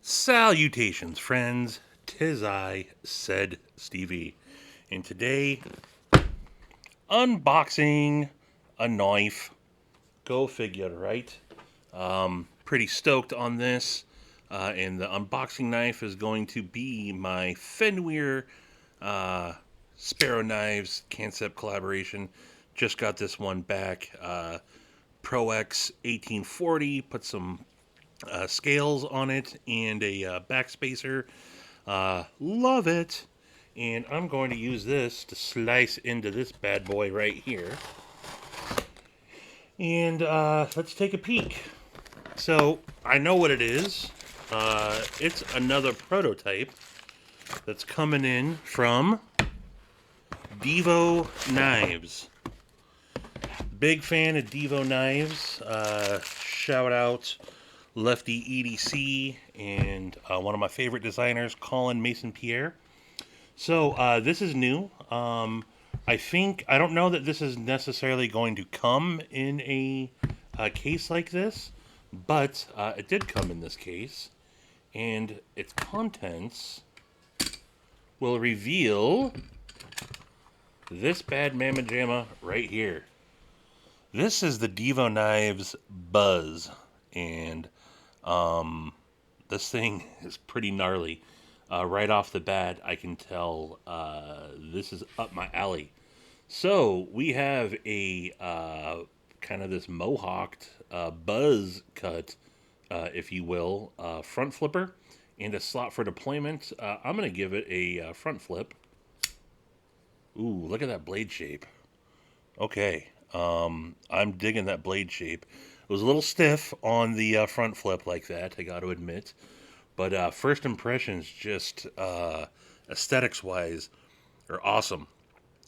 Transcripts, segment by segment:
Salutations, friends. 'Tis I, said Stevie. And today, unboxing a knife. Go figure, right? Pretty stoked on this. And the unboxing knife is going to be my Fenrir uh, Sparrow Knives Concept collaboration. Just got this one back. Pro X 1840. Put some scales on it and a backspacer. Love it. And I'm going to use this to slice into this bad boy right here. And let's take a peek. So I know what it is. It's another prototype that's coming in from Divo Knives. Big fan of Divo Knives. Shout out Lefty EDC and one of my favorite designers, Colin Mason Pierre. So this is new. I don't know that this is necessarily going to come in a case like this, but it did come in this case, and its contents will reveal this bad mamma jamma right here. This is the Divo Knives Buzz, and this thing is pretty gnarly. Right off the bat, I can tell this is up my alley. So we have a kind of this mohawked buzz cut, if you will, front flipper and a slot for deployment. I'm going to give it a front flip. Ooh, look at that blade shape. Okay, I'm digging that blade shape. It was a little stiff on the front flip like that, I got to admit. But first impressions, just aesthetics-wise, are awesome.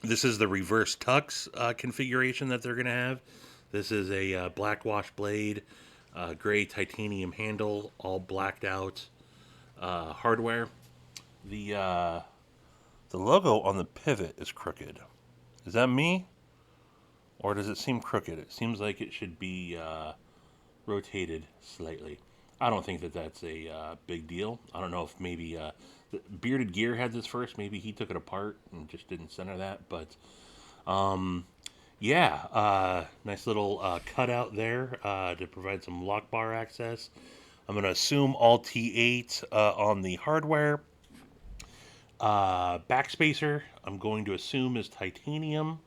This is the reverse tux configuration that they're going to have. This is a black wash blade, gray titanium handle, all blacked out hardware. The the logo on the pivot is crooked. Is that me? Or does it seem crooked? It seems like it should be rotated slightly. I don't think that that's a big deal. I don't know if maybe Bearded Gear had this first. Maybe he took it apart and just didn't center that. But yeah, nice little cutout there to provide some lock bar access. I'm going to assume all T8 on the hardware. Backspacer, I'm going to assume is titanium.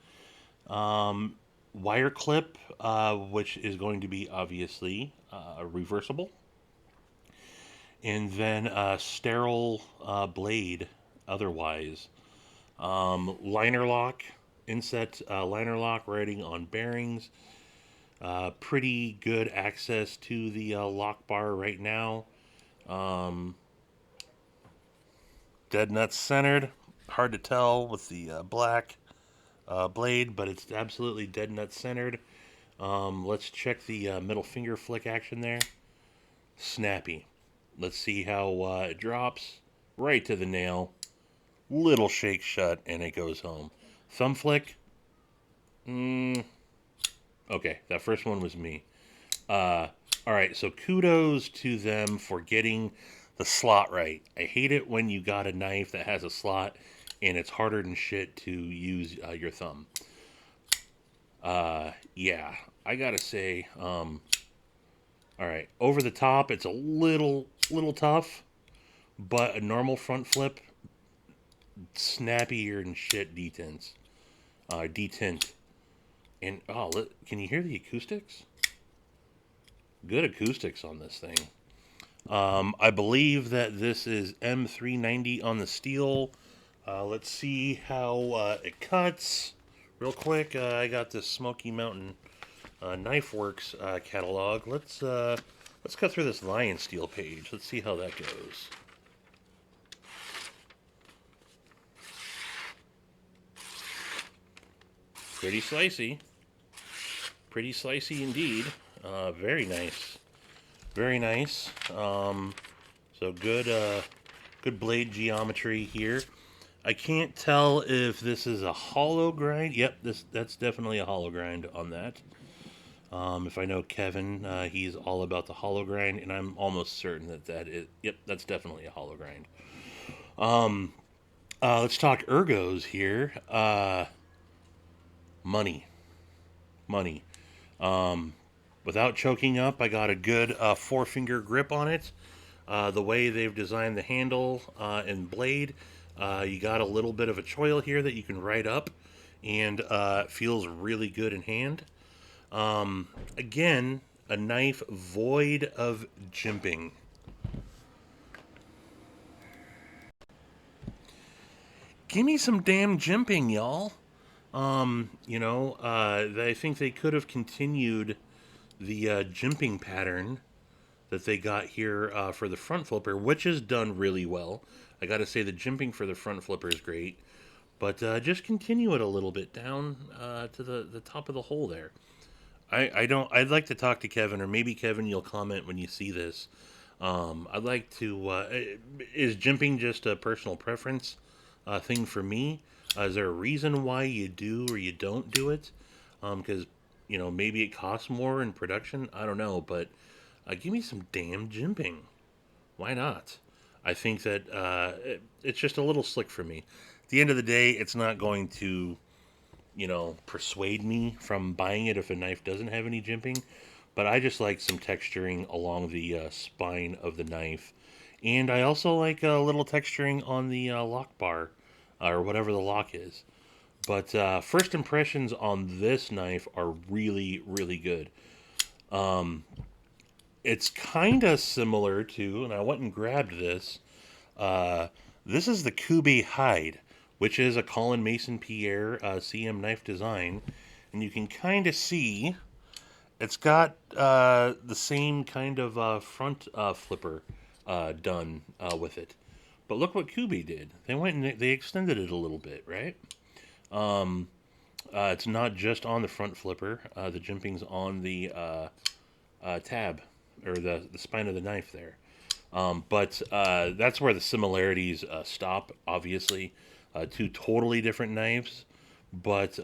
Wire clip, which is going to be obviously reversible. And then a sterile blade otherwise. Liner lock, inset liner lock riding on bearings. Pretty good access to the lock bar right now. Dead nuts centered. Hard to tell with the black blade, but it's absolutely dead nuts centered. Let's check the middle finger flick action there. Snappy. Let's see how it drops. Right to the nail. Little shake shut, and it goes home. Thumb flick. Okay, that first one was me. Alright, so kudos to them for getting the slot right. I hate it when you got a knife that has a slot and it's harder than shit to use your thumb. Yeah, I gotta say, alright, over the top, it's a little tough, but a normal front flip, snappier than shit detents. Detent. And, can you hear the acoustics? Good acoustics on this thing. I believe that this is M390 on the steel. Let's see how it cuts. Real quick, I got this Smoky Mountain Knife Works catalog. Let's cut through this Lion Steel page. Let's see how that goes. Pretty slicey. Pretty slicey indeed. Very nice. Very nice. So good blade geometry here. I can't tell if this is a hollow grind. Yep, that's definitely a hollow grind on that. If I know Kevin, he's all about the hollow grind, and I'm almost certain that is, yep, that's definitely a hollow grind. Um, let's talk ergos here. Money, money. Um, Without choking up, I got a good four-finger grip on it. The way they've designed the handle and blade, you got a little bit of a choil here that you can ride up, and it feels really good in hand. Again, a knife void of jimping. Give me some damn jimping, y'all. I think they could have continued the jimping pattern that they got here for the front flipper, which is done really well. I got to say, the jimping for the front flipper is great, but just continue it a little bit down to the top of the hole there. I don't. I'd like to talk to Kevin, or maybe Kevin, you'll comment when you see this. I'd like to. Is jimping just a personal preference thing for me? Is there a reason why you do or you don't do it? Because maybe it costs more in production. I don't know, but give me some damn jimping. Why not? I think that it's just a little slick for me. At the end of the day, it's not going to persuade me from buying it if a knife doesn't have any jimping. But I just like some texturing along the spine of the knife. And I also like a little texturing on the lock bar or whatever the lock is. But first impressions on this knife are really, really good. Um, it's kind of similar to, and I went and grabbed this. Uh, this is the Kube Hide, which is a Colin Mason Pierre CM knife design, and you can kind of see it's got the same kind of front flipper done with it. But look what Kube did. They went and they extended it a little bit, right? Um, it's not just on the front flipper. The jimping's on the tab or the spine of the knife there. But that's where the similarities stop, obviously. Two totally different knives, but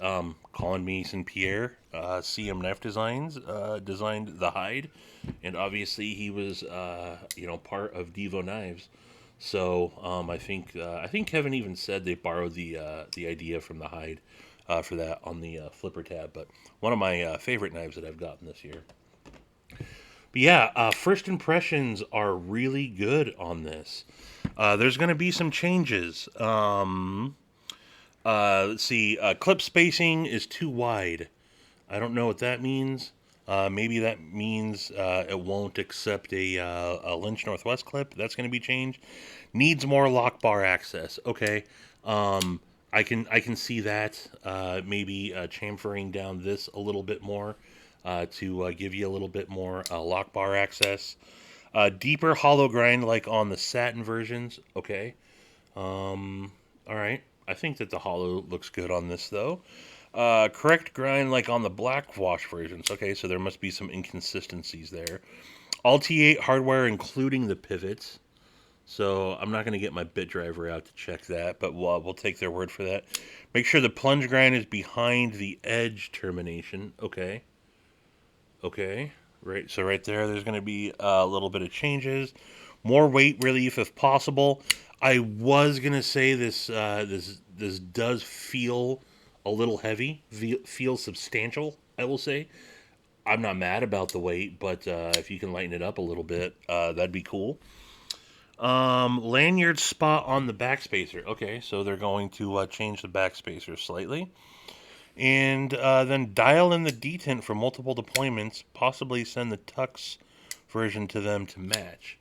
Colin Mason Pierre, CM Knife Designs, designed the hide, and obviously he was, part of Divo Knives. So I think Kevin even said they borrowed the idea from the hide for that on the flipper tab. But one of my favorite knives that I've gotten this year. But yeah, first impressions are really good on this. There's going to be some changes. Let's see. Clip spacing is too wide. I don't know what that means. Maybe that means it won't accept a Lynch Northwest clip. That's going to be changed. Needs more lock bar access. Okay. I can see that. Maybe chamfering down this a little bit more to give you a little bit more lock bar access. Deeper hollow grind like on the satin versions. Okay. All right. I think that the hollow looks good on this though. Correct grind like on the black wash versions. Okay, so there must be some inconsistencies there. All T8 hardware, including the pivots. So I'm not going to get my bit driver out to check that, but we'll take their word for that. Make sure the plunge grind is behind the edge termination. Okay. Okay. Right. So right there's going to be a little bit of changes. More weight relief if possible. I was going to say this does feel a little heavy. Feel substantial. I will say. I'm not mad about the weight, but if you can lighten it up a little bit, that'd be cool. Lanyard spot on the backspacer. Okay, so they're going to change the backspacer slightly. And then dial in the detent for multiple deployments, possibly send the Tux version to them to match.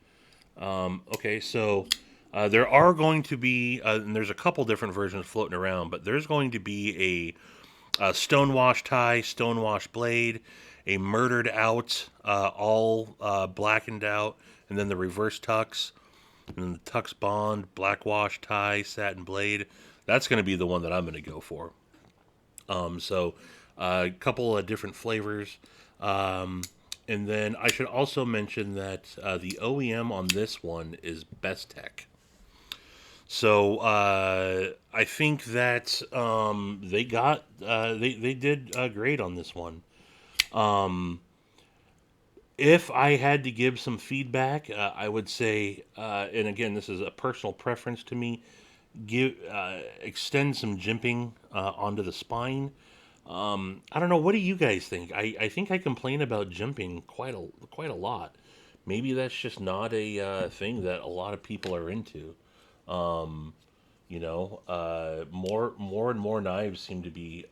Okay, so there are going to be, and there's a couple different versions floating around, but there's going to be a stonewash tie, stonewash blade, a murdered out, all blackened out, and then the reverse Tux, and then the Tux Bond, black wash tie, satin blade. That's going to be the one that I'm going to go for. So a couple of different flavors. And then I should also mention that the OEM on this one is Best Tech. So I think that they did great on this one. If I had to give some feedback, I would say, and again, this is a personal preference to me, give extend some jimping onto the spine. I don't know. What do you guys think? I think I complain about jimping quite a lot. Maybe that's just not a thing that a lot of people are into. Um, more and more knives seem to be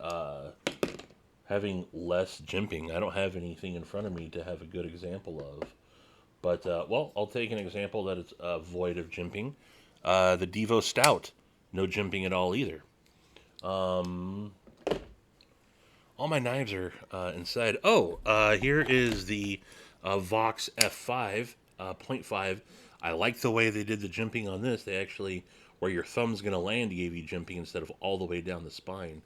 having less jimping. I don't have anything in front of me to have a good example of. But, well, I'll take an example that it's void of jimping. The Divo Stout. No jimping at all either. Um, all my knives are inside. Oh, here is the Vox F5, point 0.5. I like the way they did the jimping on this. They actually, where your thumb's going to land, gave you jimping instead of all the way down the spine.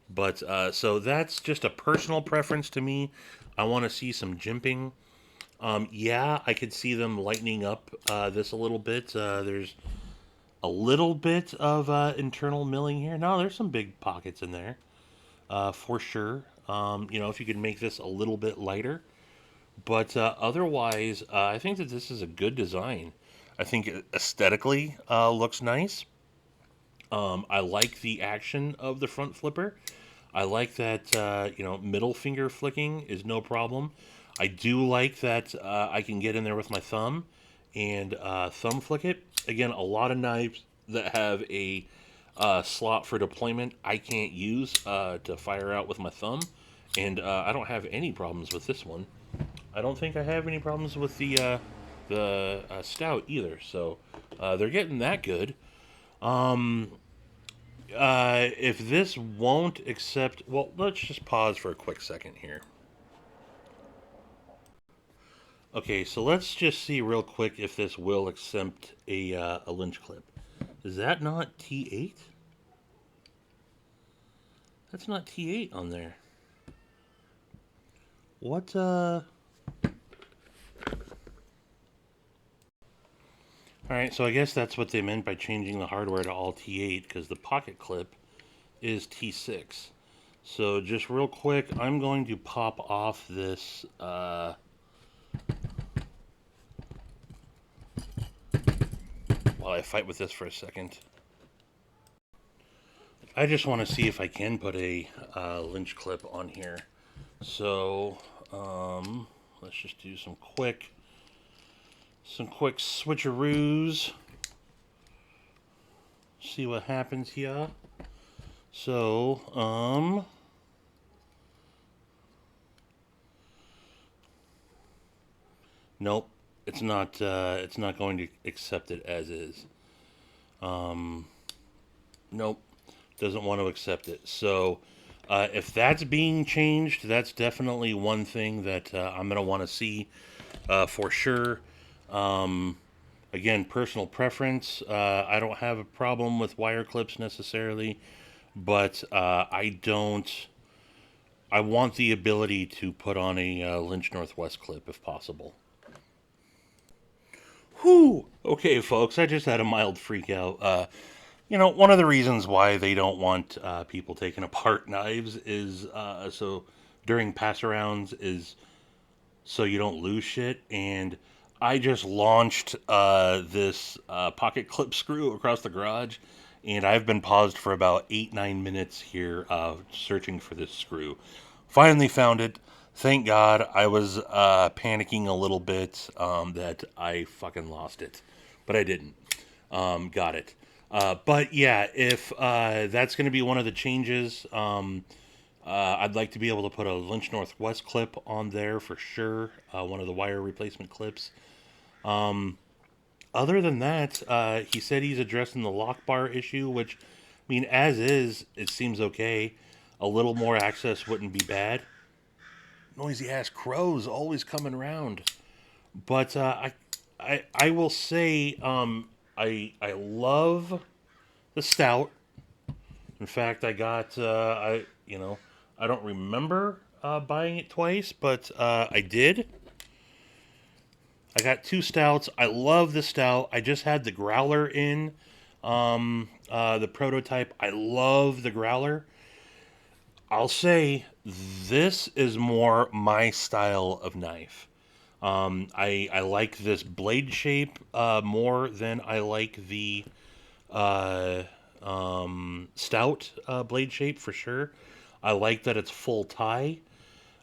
But so that's just a personal preference to me. I want to see some jimping. Yeah, I could see them lightening up this a little bit. There's a little bit of internal milling here. No, there's some big pockets in there for sure. If you could make this a little bit lighter. But otherwise, I think that this is a good design. I think it aesthetically looks nice. I like the action of the front flipper. I like that middle finger flicking is no problem. I do like that I can get in there with my thumb and thumb flick it. Again, a lot of knives that have a slot for deployment I can't use to fire out with my thumb, and I don't have any problems with this one. I don't think I have any problems with the stout either. So they're getting that good. Um, if this won't accept, well, let's just pause for a quick second here. Okay, so let's just see real quick if this will accept a lynch clip. Is that not T8? That's not T8 on there. What, Alright, so I guess that's what they meant by changing the hardware to all T8, because the pocket clip is T6. So just real quick, I'm going to pop off this while I fight with this for a second. I just want to see if I can put a lynch clip on here. So let's just do some quick switcheroos. See what happens here. So nope, it's not going to accept it as is. Nope, doesn't want to accept it. So if that's being changed, that's definitely one thing that I'm going to want to see for sure. Again, personal preference. I don't have a problem with wire clips necessarily, but I don't. I want the ability to put on a Lynch Northwest clip if possible. Whew. Okay, folks, I just had a mild freak out. One of the reasons why they don't want people taking apart knives is so during pass arounds is so you don't lose shit. And I just launched this pocket clip screw across the garage, and I've been paused for about 8-9 minutes here searching for this screw. Finally found it. Thank God. I was panicking a little bit that I fucking lost it, but I didn't. Got it. But yeah, if that's going to be one of the changes, I'd like to be able to put a Lynch Northwest clip on there for sure. One of the wire replacement clips. Other than that, he said he's addressing the lock bar issue, which, I mean, as is, it seems okay. A little more access wouldn't be bad. Noisy ass crows always coming around. But I will say I love the stout. In fact, I got I don't remember buying it twice, but I did. I got 2 stouts. I love the stout. I just had the growler in the prototype. I love the growler. I'll say this is more my style of knife. I like this blade shape more than I like the uh, stout blade shape for sure. I like that it's full tie.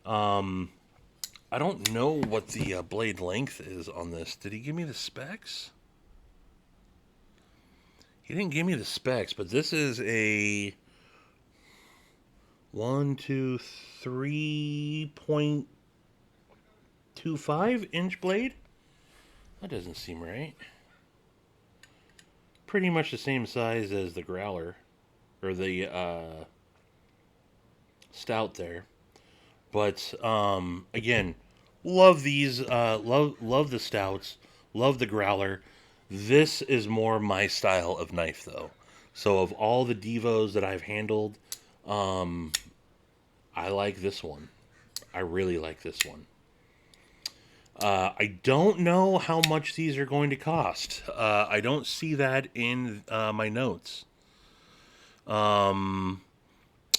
Um, I don't know what the blade length is on this. Did he give me the specs? He didn't give me the specs, but this is a 3.25 inch blade. That doesn't seem right. Pretty much the same size as the growler or the stout there. But again, love these. Love the stouts. Love the growler. This is more my style of knife, though. So of all the Devos that I've handled, um, I like this one. I really like this one. I don't know how much these are going to cost. I don't see that in my notes. Um,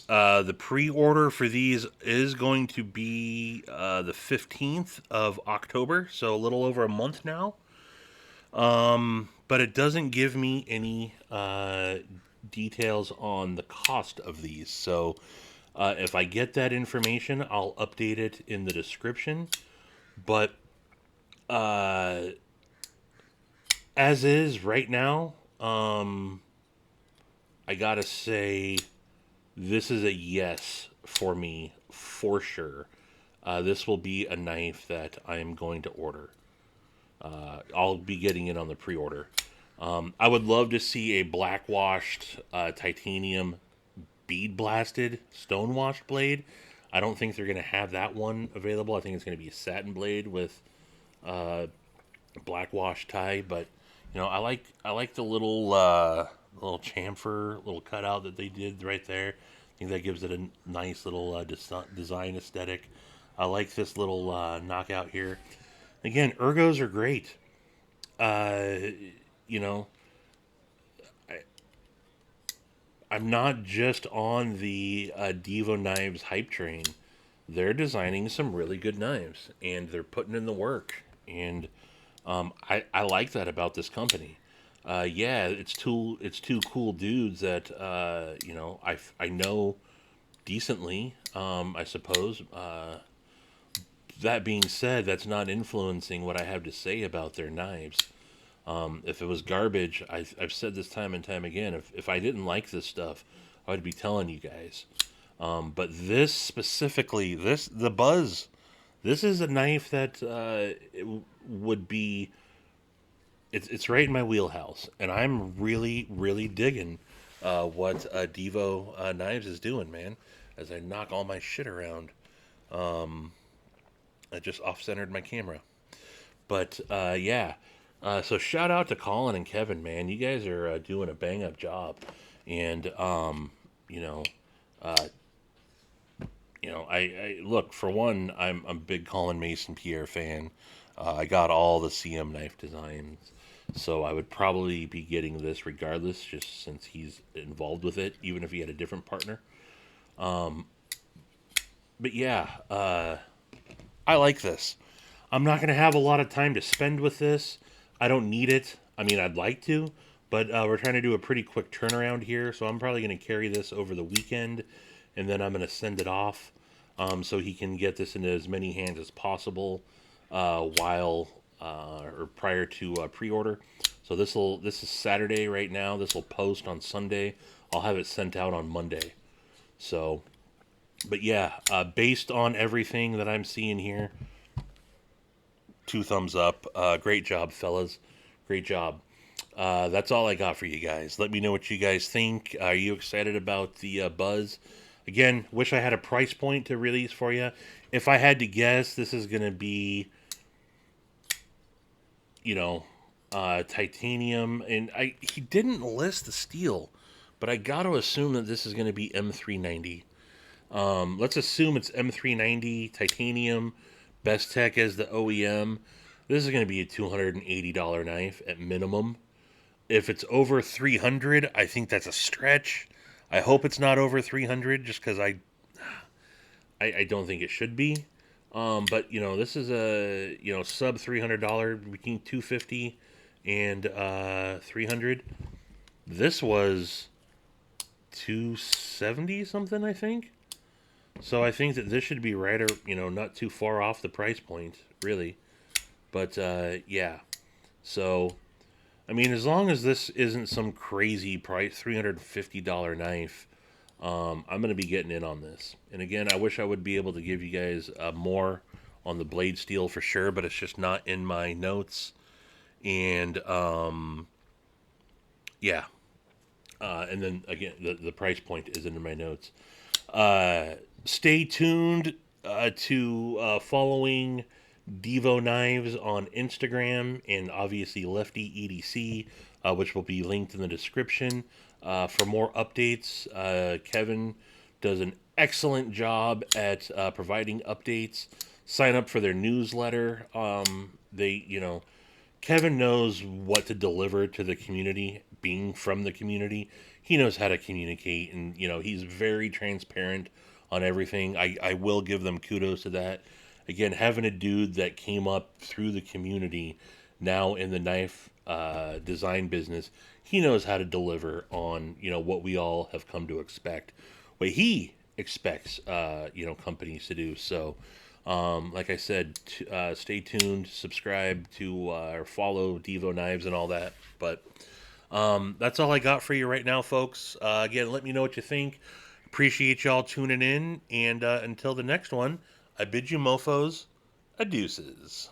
the pre-order for these is going to be the 15th of October, so a little over a month now. But it doesn't give me any details on the cost of these. So if I get that information, I'll update it in the description. But uh, as is right now, I gotta say this is a yes for me for sure. This will be a knife that I am going to order. I'll be getting it on the pre-order. I would love to see a black washed titanium bead blasted stone washed blade. I don't think they're going to have that one available. I think it's going to be a satin blade with black wash tie. But I like the little chamfer, little cutout that they did right there. I think that gives it a nice little design aesthetic. I like this little knockout here. Again, ergos are great. Uh, you know, I, I'm not just on the Divo Knives hype train. They're designing some really good knives, and they're putting in the work. And I like that about this company. Yeah, it's two cool dudes that I know decently. I suppose. That being said, that's not influencing what I have to say about their knives. If it was garbage, I've said this time and time again. If I didn't like this stuff, I would be telling you guys. But this specifically, the Buzz, this is a knife that would be. It's right in my wheelhouse, and I'm really really digging what Devo Knives is doing, man. As I knock all my shit around, I just off centered my camera. But yeah, so shout out to Colin and Kevin, man. You guys are doing a bang up job, and you know, uh, I look for one. I'm a big Colin Mason Pierre fan. I got all the CM knife designs, so I would probably be getting this regardless, just since he's involved with it, even if he had a different partner. But yeah, I like this. I'm not going to have a lot of time to spend with this. I don't need it. I mean, I'd like to, but we're trying to do a pretty quick turnaround here, so I'm probably going to carry this over the weekend, and then I'm going to send it off so he can get this into as many hands as possible while or prior to pre-order. So this is Saturday right now. This will post on Sunday. I'll have it sent out on Monday. So, but yeah, based on everything that I'm seeing here, 2 thumbs up. Great job, fellas. Great job. That's all I got for you guys. Let me know what you guys think. Are you excited about the Buzz? Again, wish I had a price point to release for you. If I had to guess, this is going to be, you know, titanium. And he didn't list the steel, but I got to assume that this is going to be M390. Let's assume it's M390 titanium. Best Tech as the OEM. This is going to be a $280 knife at minimum. If it's over 300, I think that's a stretch. I hope it's not over 300, just because I don't think it should be. But this is a sub $300, between 250 and 300. This was 270 something, I think. So I think that this should be right, or not too far off the price point, really. But yeah. So I mean, as long as this isn't some crazy price, $350 knife, I'm going to be getting in on this. And again, I wish I would be able to give you guys more on the blade steel for sure, but it's just not in my notes. And yeah, and then again, the price point isn't in my notes. Uh, Stay tuned to following Divo Knives on Instagram and obviously Lefty EDC, which will be linked in the description. For more updates, Kevin does an excellent job at providing updates. Sign up for their newsletter. Kevin knows what to deliver to the community, being from the community. He knows how to communicate, and, he's very transparent on everything. I will give them kudos to that. Again, having a dude that came up through the community, now in the knife design business, he knows how to deliver on, what we all have come to expect. What he expects, companies to do. So, like I said, stay tuned, subscribe to or follow Divo Knives and all that. But that's all I got for you right now, folks. Again, let me know what you think. Appreciate y'all tuning in. And until the next one, I bid you mofos adeuces.